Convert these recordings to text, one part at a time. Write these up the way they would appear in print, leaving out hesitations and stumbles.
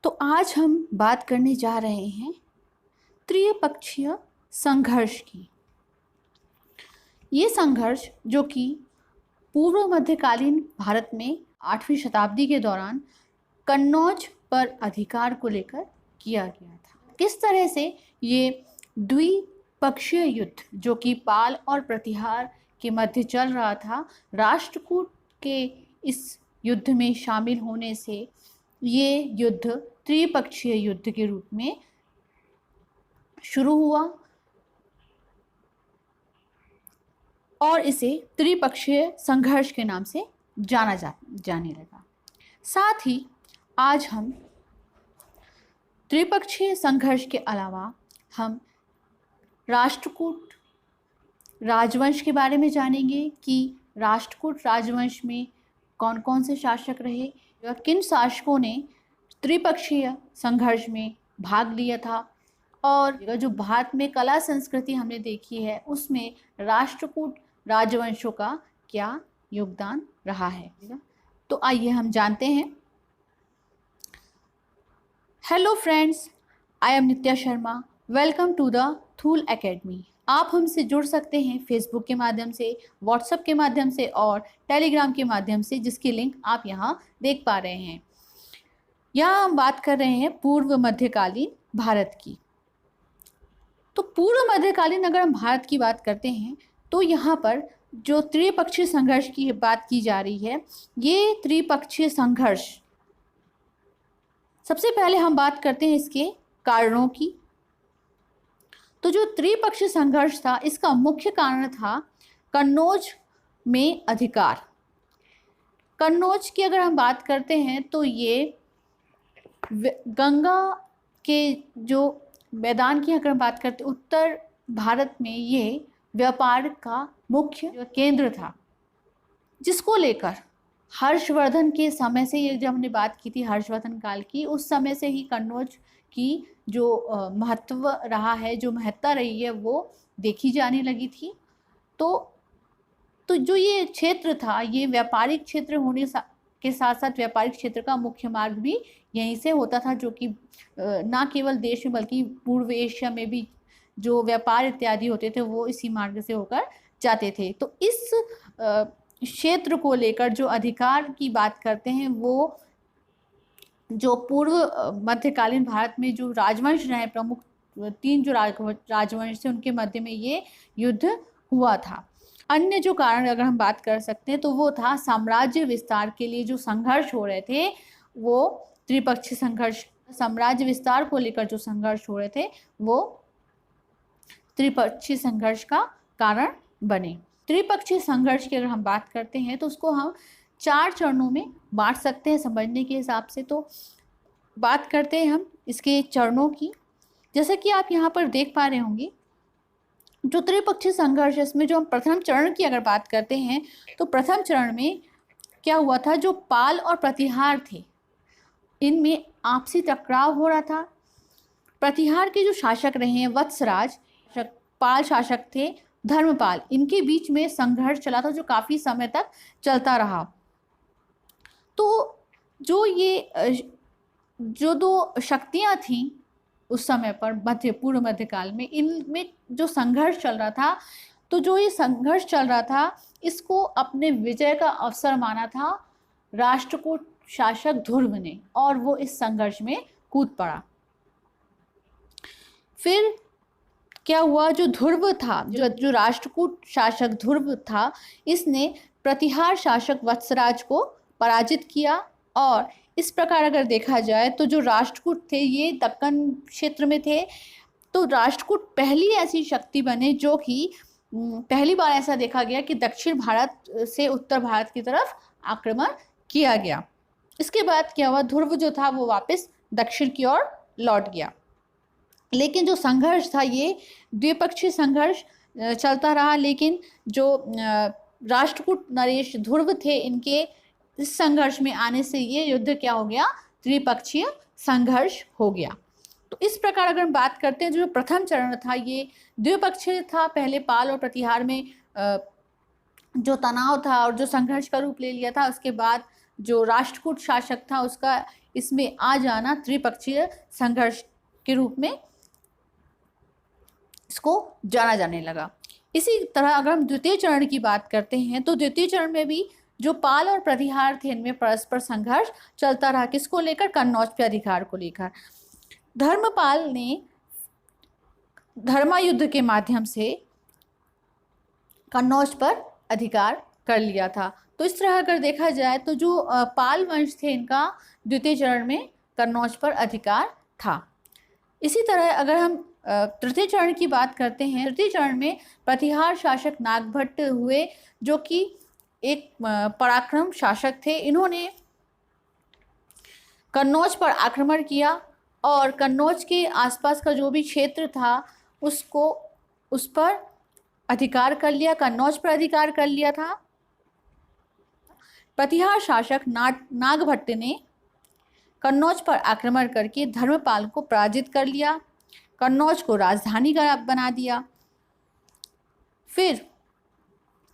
तो आज हम बात करने जा रहे हैं त्रिपक्षीय संघर्ष की। ये संघर्ष जो कि पूर्व मध्यकालीन भारत में 8वीं शताब्दी के दौरान कन्नौज पर अधिकार को लेकर किया गया था। किस तरह से ये द्विपक्षीय युद्ध जो कि पाल और प्रतिहार के मध्य चल रहा था, राष्ट्रकूट के इस युद्ध में शामिल होने से ये युद्ध त्रिपक्षीय युद्ध के रूप में शुरू हुआ और इसे त्रिपक्षीय संघर्ष के नाम से जाने लगा। साथ ही आज हम त्रिपक्षीय संघर्ष के अलावा हम राष्ट्रकूट राजवंश के बारे में जानेंगे कि राष्ट्रकूट राजवंश में कौन कौन से शासक रहे, किन शासकों ने त्रिपक्षीय संघर्ष में भाग लिया था और जो भारत में कला संस्कृति हमने देखी है उसमें राष्ट्रकूट राजवंशों का क्या योगदान रहा है। तो आइए हम जानते हैं। Hello friends, I am Nitya Sharma. Welcome to the Thool Academy. आप हमसे जुड़ सकते हैं फेसबुक के माध्यम से, व्हाट्सएप के माध्यम से और टेलीग्राम के माध्यम से, जिसकी लिंक आप यहाँ देख पा रहे हैं। यहाँ हम बात कर रहे हैं पूर्व मध्यकालीन भारत की। तो पूर्व मध्यकालीन अगर हम भारत की बात करते हैं तो यहाँ पर जो त्रिपक्षीय संघर्ष की बात की जा रही है, ये त्रिपक्षीय संघर्ष, सबसे पहले हम बात करते हैं इसके कारणों की। तो जो त्रिपक्षीय संघर्ष था, इसका मुख्य कारण था कन्नौज में अधिकार। कन्नौज की अगर हम बात करते हैं तो ये गंगा के जो मैदान की अगर हम बात करते हैं, उत्तर भारत में ये व्यापार का मुख्य केंद्र था, जिसको लेकर हर्षवर्धन के समय से, ये जब हमने बात की थी हर्षवर्धन काल की, उस समय से ही कन्नौज की जो महत्व रहा है, जो महत्ता रही है, वो देखी जाने लगी थी। तो जो ये क्षेत्र था, ये व्यापारिक क्षेत्र होने के साथ साथ व्यापारिक क्षेत्र का मुख्य मार्ग भी यहीं से होता था, जो कि ना केवल देश में बल्कि पूर्व एशिया में भी जो व्यापार इत्यादि होते थे वो इसी मार्ग से होकर जाते थे। तो इस क्षेत्र को लेकर जो अधिकार की बात करते हैं, वो जो पूर्व मध्यकालीन भारत में जो राजवंश रहे, प्रमुख 3 जो राजवंश थे, उनके मध्य में ये युद्ध हुआ था। अन्य जो कारण अगर हम बात कर सकते हैं तो वो था साम्राज्य विस्तार के लिए जो संघर्ष हो रहे थे, वो त्रिपक्षीय संघर्ष, साम्राज्य विस्तार को लेकर जो संघर्ष हो रहे थे वो त्रिपक्षीय संघर्ष का कारण बने। त्रिपक्षीय संघर्ष की अगर हम बात करते हैं तो उसको हम 4 चरणों में बांट सकते हैं समझने के हिसाब से। तो बात करते हैं हम इसके चरणों की। जैसा कि आप यहाँ पर देख पा रहे होंगे, जो त्रिपक्षीय संघर्ष, इसमें जो हम प्रथम चरण की अगर बात करते हैं तो प्रथम चरण में क्या हुआ था, जो पाल और प्रतिहार थे, इनमें आपसी टकराव हो रहा था। प्रतिहार के जो शासक रहे हैं वत्सराज, पाल शासक थे धर्मपाल, इनके बीच में संघर्ष चला था जो काफ़ी समय तक चलता रहा। तो जो 2 शक्तियाँ थीं उस समय पर पूर्व मध्यकाल में, इनमें जो संघर्ष चल रहा था, तो जो ये संघर्ष चल रहा था, इसको अपने विजय का अवसर माना था राष्ट्रकूट शासक ध्रुव ने, और वो इस संघर्ष में कूद पड़ा। फिर क्या हुआ, जो ध्रुव था, जो राष्ट्रकूट शासक ध्रुव था, इसने प्रतिहार शासक वत्सराज को पराजित किया। और इस प्रकार अगर देखा जाए तो जो राष्ट्रकूट थे ये दक्कन क्षेत्र में थे। तो राष्ट्रकूट पहली ऐसी शक्ति बने जो कि पहली बार ऐसा देखा गया कि दक्षिण भारत से उत्तर भारत की तरफ आक्रमण किया गया। इसके बाद क्या हुआ, ध्रुव जो था वो वापस दक्षिण की ओर लौट गया। लेकिन जो संघर्ष था ये द्विपक्षीय संघर्ष चलता रहा। लेकिन जो राष्ट्रकूट नरेश ध्रुव थे, इनके इस संघर्ष में आने से ये युद्ध क्या हो गया, त्रिपक्षीय संघर्ष हो गया। तो इस प्रकार अगर हम बात करते हैं, जो प्रथम चरण था ये द्विपक्षीय था। पहले पाल और प्रतिहार में जो तनाव था और जो संघर्ष का रूप ले लिया था, उसके बाद जो राष्ट्रकूट शासक था उसका इसमें आ जाना त्रिपक्षीय संघर्ष के रूप में इसको जाना जाने लगा। इसी तरह अगर हम द्वितीय चरण की बात करते हैं तो द्वितीय चरण में भी जो पाल और प्रतिहार थे इनमें परस्पर संघर्ष चलता रहा। किसको लेकर? कन्नौज के अधिकार को लेकर। धर्मपाल ने धर्मा युद्ध के माध्यम से कन्नौज पर अधिकार कर लिया था। तो इस तरह अगर देखा जाए तो जो पाल वंश थे इनका द्वितीय चरण में कन्नौज पर अधिकार था। इसी तरह अगर हम तृतीय चरण की बात करते हैं, तृतीय चरण में प्रतिहार शासक नागभट्ट हुए, जो कि एक पराक्रम शासक थे। इन्होंने कन्नौज पर आक्रमण किया और कन्नौज के आसपास का जो भी क्षेत्र था उसको उस पर अधिकार कर लिया, कन्नौज पर अधिकार कर लिया था। प्रतिहार शासक नागभट्ट ने कन्नौज पर आक्रमण करके धर्मपाल को पराजित कर लिया, कन्नौज को राजधानी बना दिया। फिर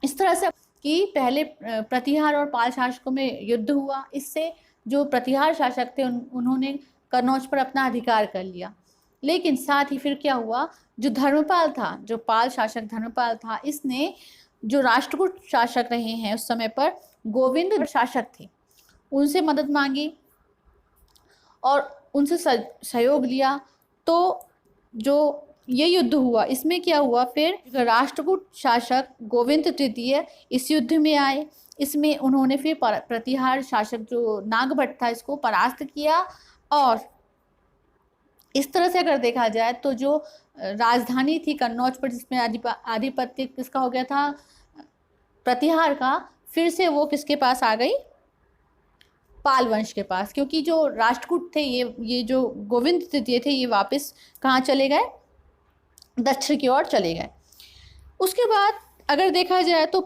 इस तरह से कि पहले प्रतिहार और पाल शासकों में युद्ध हुआ। इससे जो प्रतिहार शासक थे उन्होंने कन्नौज पर अपना अधिकार कर लिया। लेकिन साथ ही फिर क्या हुआ, जो धर्मपाल था, जो पाल शासक धर्मपाल था, इसने जो राष्ट्रकूट शासक रहे हैं उस समय पर गोविंद शासक थे, उनसे मदद मांगी और उनसे सहयोग लिया। तो जो ये युद्ध हुआ इसमें क्या हुआ, फिर राष्ट्रकूट शासक गोविंद तृतीय इस युद्ध में आए। इसमें उन्होंने फिर प्रतिहार शासक जो नागभट्ट था इसको परास्त किया। और इस तरह से अगर देखा जाए तो जो राजधानी थी कन्नौज पर, जिसमें आधिपत्य किसका हो गया था, प्रतिहार का, फिर से वो किसके पास आ गई, पाल वंश के पास। क्योंकि जो राष्ट्रकूट थे ये जो गोविंद तृतीय थे ये वापस कहाँ चले गए, दक्षिण की ओर चले गए। उसके बाद अगर देखा जाए तो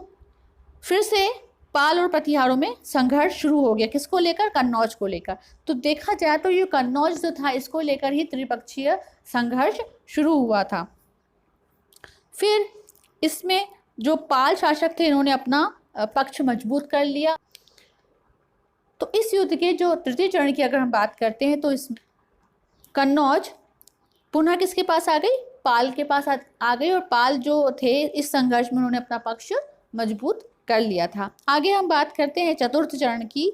फिर से पाल और प्रतिहारों में संघर्ष शुरू हो गया। किसको लेकर? कन्नौज को लेकर। तो देखा जाए तो ये कन्नौज जो था इसको लेकर ही त्रिपक्षीय संघर्ष शुरू हुआ था। फिर इसमें जो पाल शासक थे इन्होंने अपना पक्ष मजबूत कर लिया। तो इस युद्ध के जो तृतीय चरण की अगर हम बात करते हैं तो इसमें कन्नौज पुनः किसके पास आ गई, पाल के पास आ गई। और पाल जो थे इस संघर्ष में उन्होंने अपना पक्ष मजबूत कर लिया था। आगे हम बात करते हैं चतुर्थ चरण की।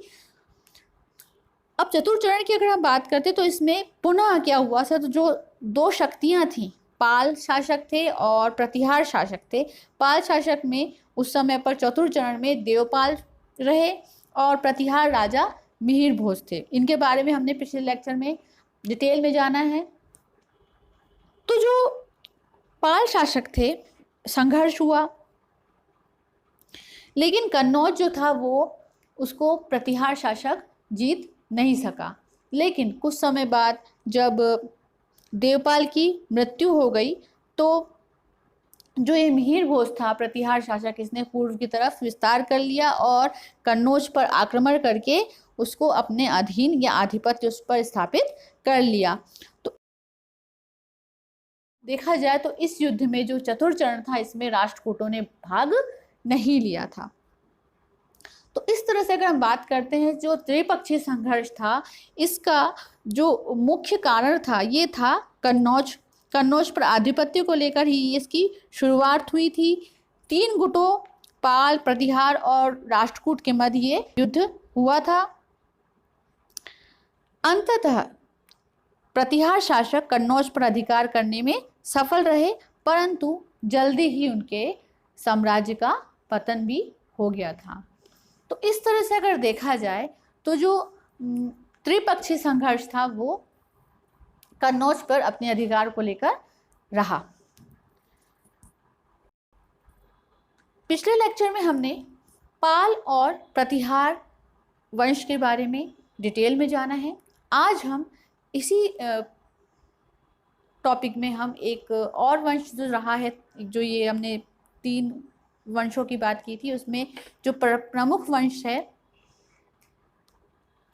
अब चतुर्थ चरण की अगर हम बात करते हैं तो इसमें पुनः क्या हुआ था, तो जो दो शक्तियां थीं, पाल शासक थे और प्रतिहार शासक थे। पाल शासक में उस समय पर चतुर्थ चरण में देवपाल रहे और प्रतिहार राजा मिहिर भोज थे। इनके बारे में हमने पिछले लेक्चर में डिटेल में जाना है। तो जो पाल शासक थे संघर्ष हुआ, लेकिन कन्नौज जो था वो उसको प्रतिहार शासक जीत नहीं सका। लेकिन कुछ समय बाद जब देवपाल की मृत्यु हो गई तो जो ये मिहिर भोज था प्रतिहार शासक, इसने पूर्व की तरफ विस्तार कर लिया और कन्नौज पर आक्रमण करके उसको अपने अधीन या आधिपत्य उस पर स्थापित कर लिया। तो देखा जाए तो इस युद्ध में जो चतुर्थ चरण था इसमें राष्ट्रकूटों ने भाग नहीं लिया था। तो इस तरह से अगर हम बात करते हैं जो त्रिपक्षीय संघर्ष था इसका जो मुख्य कारण था ये था कन्नौज पर आधिपत्य को लेकर ही इसकी शुरुआत हुई थी। 3 गुटों पाल, प्रतिहार और राष्ट्रकूट के मध्य ये युद्ध हुआ था। अंततः प्रतिहार शासक कन्नौज पर अधिकार करने में सफल रहे, परंतु जल्दी ही उनके साम्राज्य का पतन भी हो गया था। तो इस तरह से अगर देखा जाए तो जो त्रिपक्षीय संघर्ष था वो कन्नौज पर अपने अधिकार को लेकर रहा। पिछले लेक्चर में हमने पाल और प्रतिहार वंश के बारे में डिटेल में जाना है। आज हम इसी टॉपिक में हम एक और वंश जो रहा है, जो ये हमने 3 वंशों की बात की थी, उसमें जो प्रमुख वंश है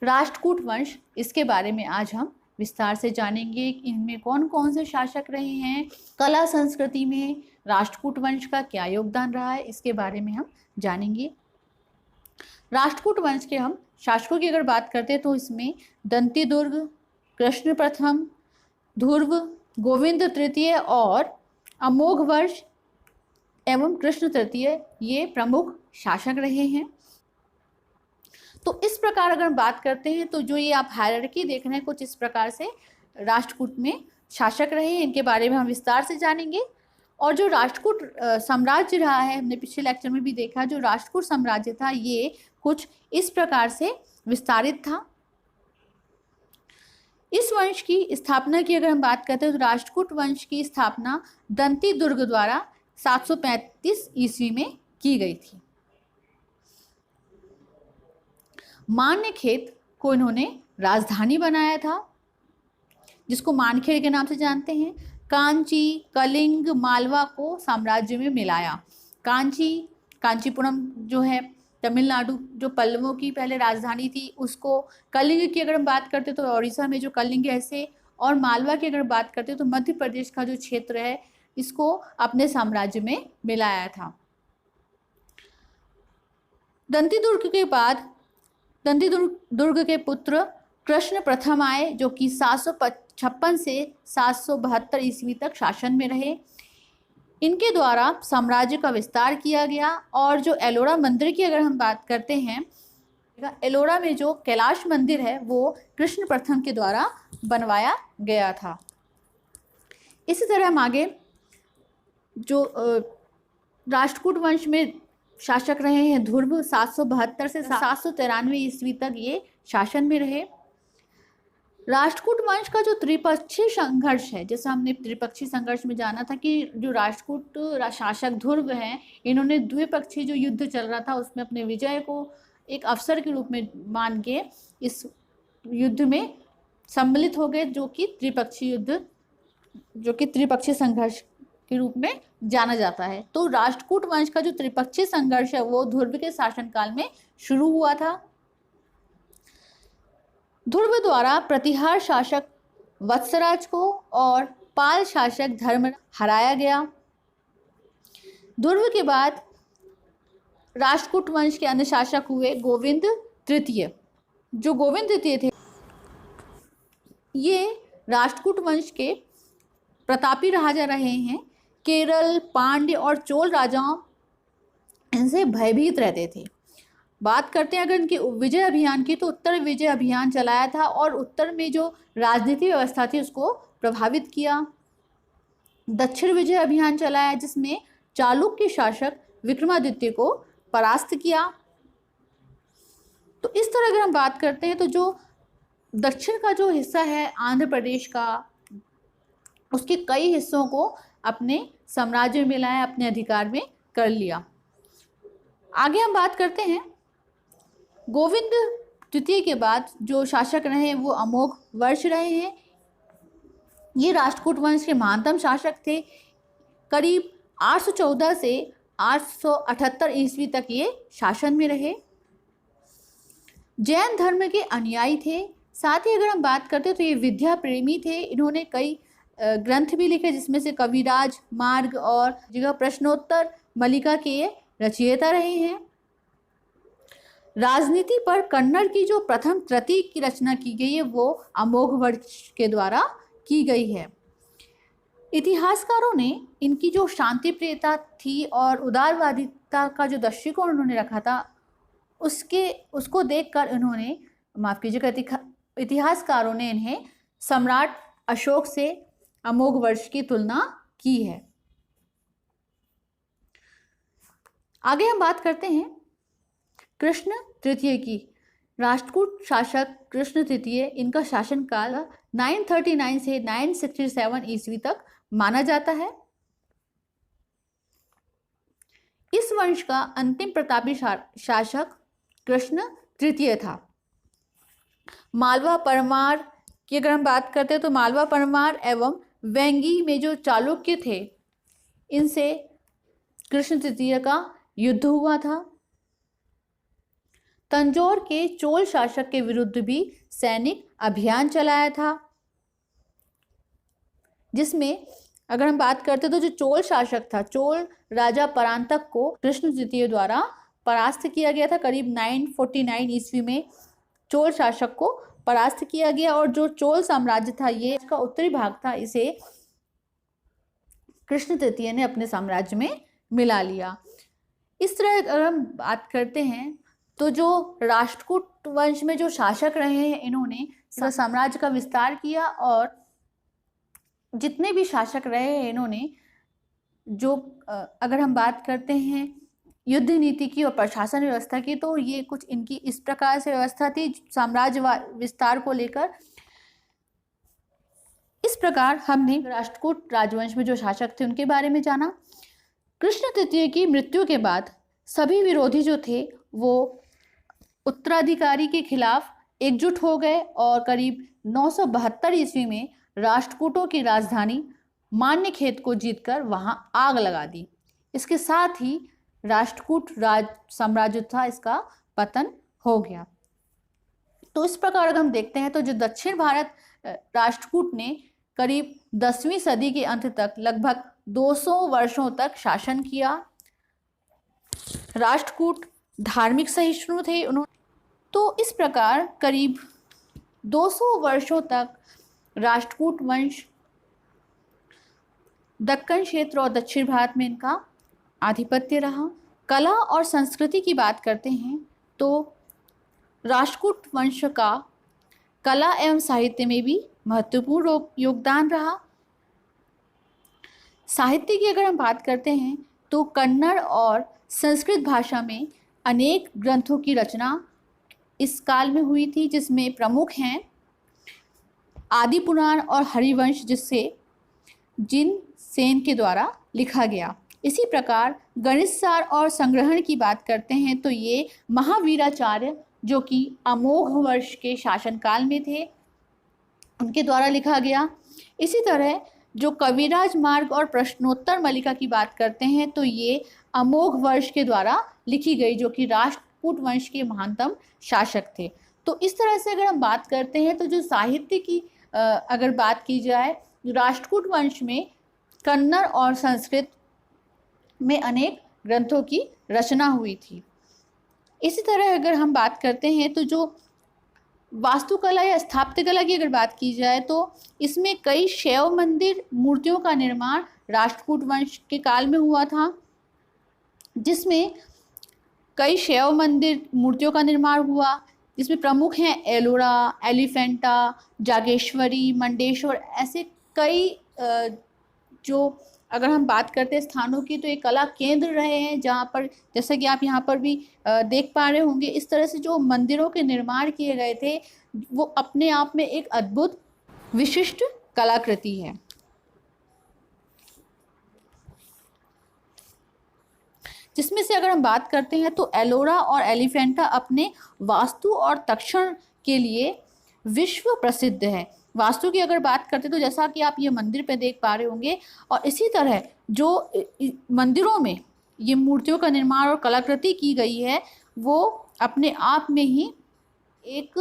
राष्ट्रकूट वंश, इसके बारे में आज हम विस्तार से जानेंगे। इनमें कौन कौन से शासक रहे हैं, कला संस्कृति में राष्ट्रकूट वंश का क्या योगदान रहा है, इसके बारे में हम जानेंगे। राष्ट्रकूट वंश के हम शासकों की अगर बात करते हैं तो इसमें दंतीदुर्ग, कृष्ण प्रथम, ध्रुव, गोविंद तृतीय और अमोघवर्ष एवं कृष्ण तृतीय ये प्रमुख शासक रहे हैं। तो इस प्रकार अगर हम बात करते हैं तो जो ये आप हायरार्की देख रहे हैं कुछ इस प्रकार से राष्ट्रकूट में शासक रहे हैं, इनके बारे में हम विस्तार से जानेंगे। और जो राष्ट्रकूट साम्राज्य रहा है, हमने पिछले लेक्चर में भी देखा, जो राष्ट्रकूट साम्राज्य था ये कुछ इस प्रकार से विस्तारित था। इस वंश की स्थापना की अगर हम बात करते हैं तो राष्ट्रकूट वंश की स्थापना दंतीदुर्ग द्वारा 735 ईस्वी में की गई थी। मान्यखेत को इन्होंने राजधानी बनाया था, जिसको मानखेड़ के नाम से जानते हैं। कांची, कलिंग, मालवा को साम्राज्य में मिलाया। कांचीपुरम जो है तमिलनाडु, जो पल्लवों की पहले राजधानी थी, उसको, कलिंग की अगर हम बात करते तो ओडिशा में जो कलिंग है ऐसे, और मालवा की अगर बात करते तो मध्य प्रदेश का जो क्षेत्र है इसको अपने साम्राज्य में मिलाया था। दंतीदुर्ग के बाद दंतीदुर्ग के पुत्र कृष्ण प्रथम आए, जो कि 756 से 772 ईस्वी तक शासन में रहे। इनके द्वारा साम्राज्य का विस्तार किया गया। और जो एलोरा मंदिर की अगर हम बात करते हैं, एलोरा में जो कैलाश मंदिर है वो कृष्ण प्रथम के द्वारा बनवाया गया था। इसी तरह हम आगे जो राष्ट्रकूट वंश में शासक रहे हैं ध्रुव, 772 से 793 ईस्वी तक ये शासन में रहे। राष्ट्रकूट वंश का जो त्रिपक्षीय संघर्ष है, जैसा हमने त्रिपक्षीय संघर्ष में जाना था कि जो राष्ट्रकूट शासक ध्रुव हैं, इन्होंने द्विपक्षीय जो युद्ध चल रहा था उसमें अपने विजय को एक अवसर के रूप में मान के इस युद्ध में सम्मिलित हो गए, जो कि त्रिपक्षीय युद्ध, जो कि त्रिपक्षीय संघर्ष के रूप में जाना जाता है। तो राष्ट्रकूट वंश का जो त्रिपक्षीय संघर्ष है वो ध्रुव के शासनकाल में शुरू हुआ था। ध्रुव द्वारा प्रतिहार शासक वत्सराज को और पाल शासक धर्म हराया गया। ध्रुव के बाद राष्ट्रकूट वंश के अन्य शासक हुए गोविंद तृतीय। जो गोविंद तृतीय थे ये राष्ट्रकूट वंश के प्रतापी राजा रहे हैं। केरल, पांड्य और चोल राजाओं इनसे भयभीत रहते थे। बात करते हैं अगर इनके विजय अभियान की, तो उत्तर विजय अभियान चलाया था और उत्तर में जो राजनीतिक व्यवस्था थी उसको प्रभावित किया। दक्षिण विजय अभियान चलाया जिसमें चालुक्य शासक विक्रमादित्य को परास्त किया। तो इस तरह अगर हम बात करते हैं तो जो दक्षिण का जो हिस्सा है आंध्र प्रदेश का, उसके कई हिस्सों को अपने साम्राज्य में मिलाया, अपने अधिकार में कर लिया। आगे हम बात करते हैं गोविंद तृतीय के बाद जो शासक रहे वो अमोघ वर्ष रहे हैं। ये राष्ट्रकूट वंश के महानतम शासक थे। करीब 814 से 878 ईस्वी तक ये शासन में रहे। जैन धर्म के अनुयायी थे। साथ ही अगर हम बात करते तो ये विद्या प्रेमी थे। इन्होंने कई ग्रंथ भी लिखे जिसमें से कविराज मार्ग और जगह प्रश्नोत्तर मलिका के ये रचयिता रहे हैं। राजनीति पर कन्नड़ की जो प्रथम कृति की रचना की गई है वो अमोघ वर्ष के द्वारा की गई है। इतिहासकारों ने इनकी जो शांति प्रियता थी और उदारवादिता का जो दृष्टिकोण उन्होंने रखा था उसको देखकर इन्होंने, माफ कीजिएगा, इतिहासकारों ने इन्हें सम्राट अशोक से अमोघ वर्ष की तुलना की है। आगे हम बात करते हैं कृष्ण तृतीय की। राष्ट्रकूट शासक कृष्ण तृतीय, इनका शासनकाल 939 से 967 ईस्वी तक माना जाता है। इस वंश का अंतिम प्रतापी शासक कृष्ण तृतीय था। मालवा परमार की अगर हम बात करते हैं तो मालवा परमार एवं वेंगी में जो चालुक्य थे इनसे कृष्ण तृतीय का युद्ध हुआ था। तंजौर के चोल शासक के विरुद्ध भी सैनिक अभियान चलाया था, जिसमें अगर हम बात करते तो जो चोल शासक था, चोल राजा परांतक को कृष्ण तृतीय द्वारा परास्त किया गया था करीब 949 ईस्वी में। चोल शासक को परास्त किया गया और जो चोल साम्राज्य था, ये इसका उत्तरी भाग था, इसे कृष्ण तृतीय ने अपने साम्राज्य में मिला लिया। इस तरह अगर हम बात करते हैं तो जो राष्ट्रकूट वंश में जो शासक रहे हैं, इन्होंने साम्राज्य का विस्तार किया और जितने भी शासक रहे हैं इन्होंने जो अगर हम बात करते हैं युद्ध नीति की और प्रशासन व्यवस्था की, तो ये कुछ इनकी इस प्रकार से व्यवस्था थी साम्राज्य विस्तार को लेकर। इस प्रकार हमने राष्ट्रकूट राजवंश में जो शासक थे उनके बारे में जाना। कृष्ण तृतीय की मृत्यु के बाद सभी विरोधी जो थे वो उत्तराधिकारी के खिलाफ एकजुट हो गए और करीब 972 ईस्वी में राष्ट्रकूटों की राजधानी मान्यखेत को जीतकर वहां आग लगा दी। इसके साथ ही राष्ट्रकूट राज साम्राज्य था, इसका पतन हो गया। तो इस प्रकार अगर हम देखते हैं तो जो दक्षिण भारत राष्ट्रकूट ने करीब 10वीं सदी के अंत तक लगभग 200 वर्षों तक शासन किया। राष्ट्रकूट धार्मिक सहिष्णु थे उन्होंने, तो इस प्रकार करीब 200 वर्षों तक राष्ट्रकूट वंश दक्कन क्षेत्र और दक्षिण भारत में इनका आधिपत्य रहा। कला और संस्कृति की बात करते हैं तो राष्ट्रकूट वंश का कला एवं साहित्य में भी महत्वपूर्ण योगदान रहा। साहित्य की अगर हम बात करते हैं तो कन्नड़ और संस्कृत भाषा में अनेक ग्रंथों की रचना इस काल में हुई थी, जिसमें प्रमुख हैं आदि पुराण और हरिवंश, जिससे जिन सेन के द्वारा लिखा गया। इसी प्रकार गणित सार और संग्रहण की बात करते हैं तो ये महावीराचार्य जो कि अमोघ वर्ष के शासनकाल में थे, उनके द्वारा लिखा गया। इसी तरह जो कविराज मार्ग और प्रश्नोत्तर मालिका की बात करते हैं तो ये अमोघ वर्ष के द्वारा लिखी गई, जो कि राष्ट्रकूट वंश के महानतम शासक थे। तो इस तरह से अगर हम बात करते हैं तो जो साहित्य की अगर बात की जाए, राष्ट्रकूट वंश में कन्नड़ और संस्कृत में अनेक ग्रंथों की रचना हुई थी। इसी तरह अगर हम बात करते हैं तो जो वास्तुकला या स्थापत्य कला की अगर बात की जाए तो इसमें कई शैव मंदिर मूर्तियों का निर्माण राष्ट्रकूट वंश के काल में हुआ था, जिसमें कई शैव मंदिर मूर्तियों का निर्माण हुआ, जिसमें प्रमुख हैं एलोरा, एलिफेंटा, जागेश्वरी, मंडेश्वर। ऐसे कई जो अगर हम बात करते हैं स्थानों की तो ये कला केंद्र रहे हैं, जहाँ पर जैसे कि आप यहाँ पर भी देख पा रहे होंगे, इस तरह से जो मंदिरों के निर्माण किए गए थे वो अपने आप में एक अद्भुत विशिष्ट कलाकृति है। जिसमें से अगर हम बात करते हैं तो एलोरा और एलिफेंटा अपने वास्तु और तक्षण के लिए विश्व प्रसिद्ध है। वास्तु की अगर बात करते तो जैसा कि आप ये मंदिर पे देख पा रहे होंगे, और इसी तरह जो मंदिरों में ये मूर्तियों का निर्माण और कलाकृति की गई है वो अपने आप में ही एक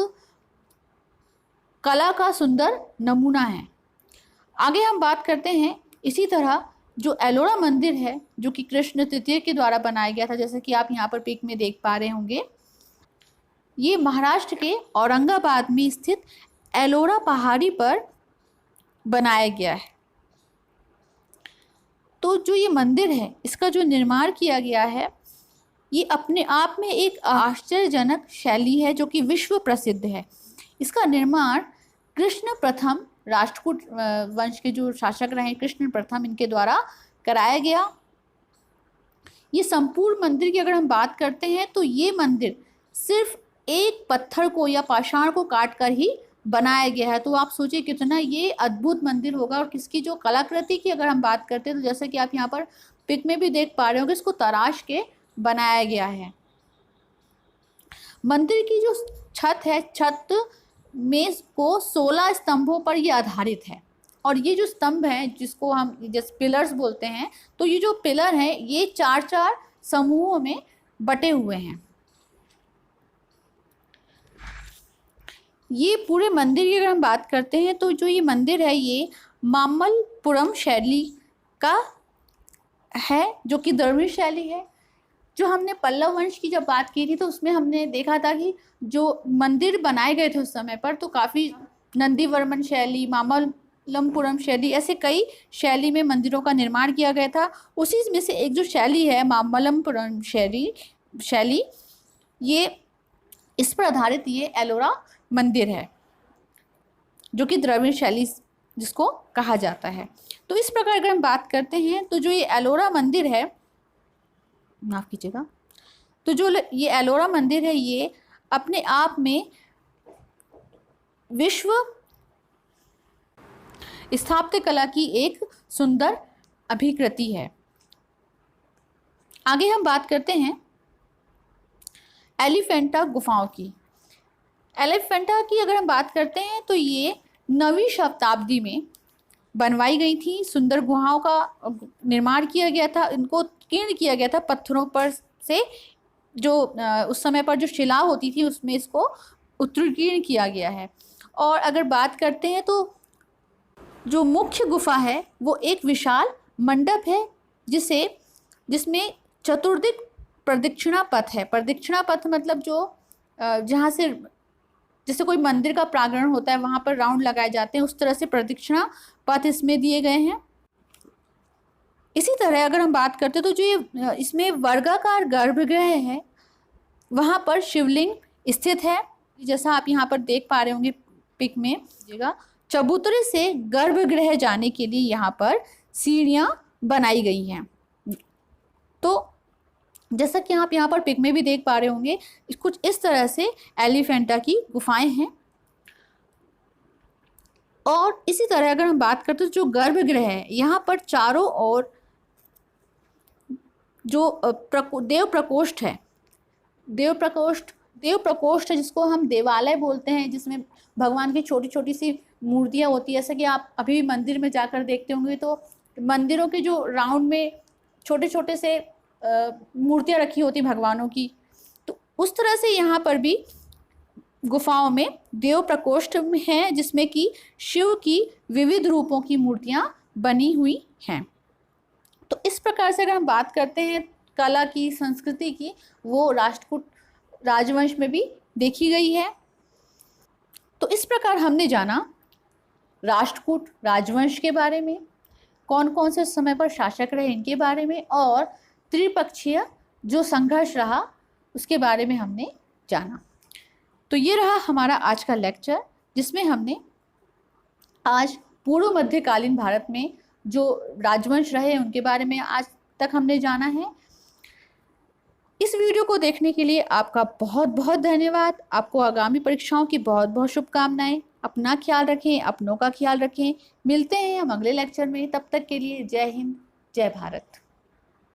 कला का सुंदर नमूना है। आगे हम बात करते हैं इसी तरह जो एलोरा मंदिर है, जो कि कृष्ण तृतीय के द्वारा बनाया गया था, जैसे कि आप यहाँ पर पिक में देख पा रहे होंगे। ये महाराष्ट्र के औरंगाबाद में स्थित एलोरा पहाड़ी पर बनाया गया है। तो जो ये मंदिर है, इसका जो निर्माण किया गया है, ये अपने आप में एक आश्चर्यजनक शैली है जो कि विश्व प्रसिद्ध है। इसका निर्माण कृष्ण प्रथम, राष्ट्रकूट वंश के जो शासक रहे कृष्ण प्रथम, इनके द्वारा कराया गया। ये संपूर्ण मंदिर की अगर हम बात करते हैं तो ये मंदिर सिर्फ एक पत्थर को या पाषाण को काट कर ही बनाया गया है। तो आप सोचिए कितना ये अद्भुत मंदिर होगा। और किसकी जो कलाकृति की अगर हम बात करते हैं तो जैसे कि आप यहाँ पर पिक में भी देख पा रहे होंगे, इसको तराश के बनाया गया है। मंदिर की जो छत है, छत में को 16 स्तंभों पर ये आधारित है। और ये जो स्तंभ हैं जिसको हम जैसे पिलर्स बोलते हैं, तो ये जो पिलर हैं ये 4-4 समूहों में बटे हुए हैं। ये पूरे मंदिर की अगर हम बात करते हैं तो जो ये मंदिर है ये मामल्लपुरम शैली का है, जो कि द्रविड़ शैली है। जो हमने पल्लव वंश की जब बात की थी तो उसमें हमने देखा था कि जो मंदिर बनाए गए थे उस समय पर तो काफ़ी नंदीवर्मन शैली, मामल्लपुरम शैली, ऐसे कई शैली में मंदिरों का निर्माण किया गया था। उसी में से एक जो शैली है मामल्लपुरम शैली, ये इस पर आधारित ये एलोरा मंदिर है, जो कि द्रविड़ शैली जिसको कहा जाता है। तो इस प्रकार अगर हम बात करते हैं तो जो ये एलोरा मंदिर है, माफ़ कीजिएगा, तो जो ये एलोरा मंदिर है ये अपने आप में विश्व स्थापत्य कला की एक सुंदर अभिकृति है। आगे हम बात करते हैं एलिफेंटा गुफाओं की। एलिफेंटा की अगर हम बात करते हैं तो ये 9वीं शताब्दी में बनवाई गई थी। सुंदर गुहाओं का निर्माण किया गया था, इनको उत्कीर्ण किया गया था पत्थरों पर से, जो उस समय पर जो शिला होती थी उसमें इसको उत्कीर्ण किया गया है। और अगर बात करते हैं तो जो मुख्य गुफा है वो एक विशाल मंडप है जिसमें चतुर्दिक प्रदक्षिणा पथ है। प्रदक्षिणा पथ मतलब जो जहाँ से जैसे कोई मंदिर का प्रांगण होता है वहाँ पर राउंड लगाए जाते हैं, उस तरह से प्रदक्षिणा पथ इसमें दिए गए हैं। इसी तरह अगर हम बात करते हैं तो जो ये इसमें वर्गाकार गर्भगृह है वहाँ पर शिवलिंग स्थित है, जैसा आप यहाँ पर देख पा रहे होंगे पिक में। चबूतरे से गर्भगृह जाने के लिए यहाँ पर सीढ़ियाँ बनाई गई हैं। तो जैसा कि आप यहाँ पर पिक में भी देख पा रहे होंगे, कुछ इस तरह से एलिफेंटा की गुफाएं हैं। और इसी तरह अगर हम बात करते हैं जो गर्भगृह है, यहाँ पर चारों ओर जो देव प्रकोष्ठ है, देव प्रकोष्ठ है जिसको हम देवालय बोलते हैं, जिसमें भगवान की छोटी छोटी सी मूर्तियाँ होती है। जैसा कि आप अभी भी मंदिर में जाकर देखते होंगे तो मंदिरों के जो राउंड में छोटे छोटे से मूर्तियाँ रखी होती भगवानों की, तो उस तरह से यहाँ पर भी गुफाओं में देव प्रकोष्ठ हैं जिसमें कि शिव की विविध रूपों की मूर्तियाँ बनी हुई हैं। तो इस प्रकार से अगर हम बात करते हैं कला की, संस्कृति की, वो राष्ट्रकूट राजवंश में भी देखी गई है। तो इस प्रकार हमने जाना राष्ट्रकूट राजवंश के बारे में, कौन कौन से समय पर शासक रहे इनके बारे में, और त्रिपक्षीय जो संघर्ष रहा उसके बारे में हमने जाना। तो ये रहा हमारा आज का लेक्चर, जिसमें हमने आज पूर्व मध्यकालीन भारत में जो राजवंश रहे उनके बारे में आज तक हमने जाना है। इस वीडियो को देखने के लिए आपका बहुत बहुत धन्यवाद। आपको आगामी परीक्षाओं की बहुत बहुत शुभकामनाएं। अपना ख्याल रखें, अपनों का ख्याल रखें। मिलते हैं हम अगले लेक्चर में, तब तक के लिए जय हिंद, जय भारत।